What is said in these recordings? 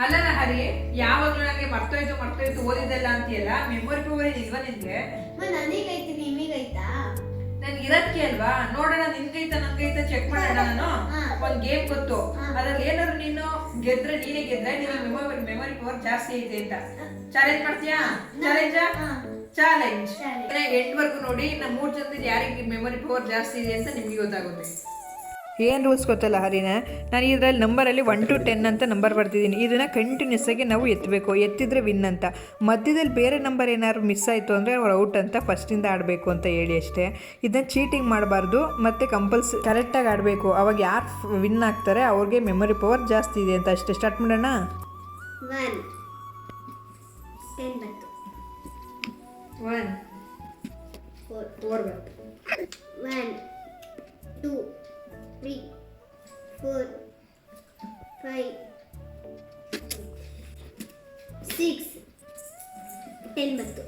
ಅಲ್ಲಲ್ಲ ಹರಿ, ಯಾವಾಗ್ಲೂ ನಂಗೆ ಮರ್ತೋಯ್ತು ಓದಿದ್ದೆಲ್ಲ ಅಂತೀಯಲ್ಲ, ಮೆಮೊರಿ ಪವರ್ ಇಲ್ವಾ ನಿನ್ಗೆ? ನನಗೈತಿ ನಿಮಗೈತಾ? ನನ್ಗೆ ಇರಕ್ಕೆ ಅಲ್ವಾ, ನೋಡೋಣ ನಿನ್ಗೈತಾ ನನ್ಗೈತಾ ಚೆಕ್ ಮಾಡೋಣ. ನಾನು ಒಂದ್ ಗೇಮ್ ಗೊತ್ತು, ಅದ್ರಲ್ಲಿ ಏನಾದ್ರು ನೀನು ಗೆದ್ರೆ ನಿನಗೆ ಮೆಮೊರಿ ಪವರ್ ಜಾಸ್ತಿ ಐತೆ ಅಂತ. ಚಾಲೆಂಜ್ ಮಾಡ್ತೀಯಾ? ಚಾಲೆಂಜ್ ಎಂಟ್ವರೆಗೂ ನೋಡಿ, ನಮ್ಮ 3 ಜನದಲ್ಲಿ ಯಾರಿಗೆ ಮೆಮೊರಿ ಪವರ್ ಜಾಸ್ತಿ ಇದೆ ಅಂತ ನಿಮ್ಗೆ ಗೊತ್ತಾಗುತ್ತೆ. ಏನು ರೂಲ್ಸ್ ಗೊತ್ತಲ್ಲ ಹರಿನ, ನಾನು ಇದರಲ್ಲಿ ನಂಬರಲ್ಲಿ 1 to 10 ಅಂತ ನಂಬರ್ ಬರ್ತಿದ್ದೀನಿ. ಇದನ್ನು ಕಂಟಿನ್ಯೂಸ್ ಆಗಿ ನಾವು ಎತ್ತಬೇಕು, ಎತ್ತಿದ್ರೆ ವಿನ್ ಅಂತ. ಮಧ್ಯದಲ್ಲಿ ಬೇರೆ ನಂಬರ್ ಏನಾದ್ರು ಮಿಸ್ ಆಯಿತು ಅಂದರೆ ಅವ್ರು ಔಟ್ ಅಂತ, ಫಸ್ಟಿಂದ ಆಡಬೇಕು ಅಂತ ಹೇಳಿ ಅಷ್ಟೇ. ಇದನ್ನು ಚೀಟಿಂಗ್ ಮಾಡಬಾರ್ದು, ಮತ್ತು ಕರೆಕ್ಟಾಗಿ ಆಡಬೇಕು. ಅವಾಗ ಯಾರು ವಿನ್ ಆಗ್ತಾರೆ ಅವ್ರಿಗೆ ಮೆಮೊರಿ ಪವರ್ ಜಾಸ್ತಿ ಇದೆ ಅಂತ ಅಷ್ಟೇ. ಸ್ಟಾರ್ಟ್ ಮಾಡೋಣ. 3, 4, 5, 6, 10 ಬಂತು.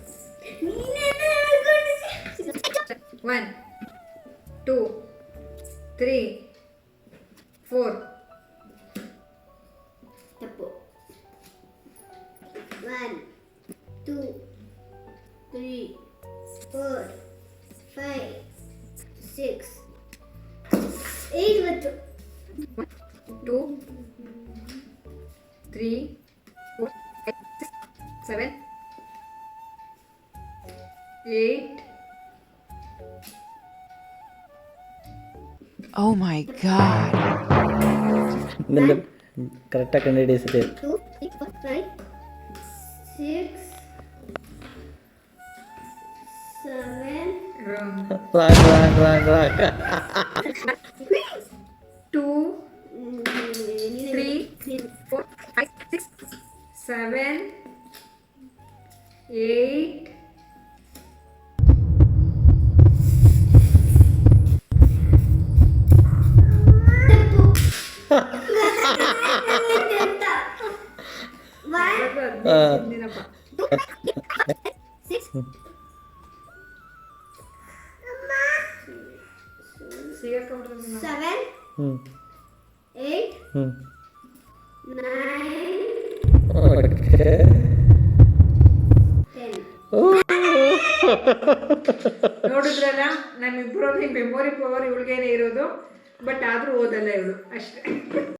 1, 2, 3, 4. ತಪ್ಪು. 1, 2, 3, 4, 5, 6, 8 ಬಂತು. 2, 3, 4, 5, 6, 7, 8. Oh my God. ಕರೆಕ್ಟಾಗಿ ಕಂಡುಹಿಡಿಯುತ್ತೆ. 2, 3, 4, 5, 6, 7. ರಾಂಗ್. 2, 3, 4, 5, 6, 7, 8. Seven, 8, 9, 10. ನೋಡಿದ್ರಲ್ಲ, ನಮ್ಮಿಬ್ಬರಲ್ಲಿ ಮೆಮೊರಿ ಪವರ್ ಇವಳಿಗೇನೆ ಇರೋದು, ಬಟ್ ಆದ್ರೂ ಓದಲ್ಲ ಇವಳು ಅಷ್ಟೇ.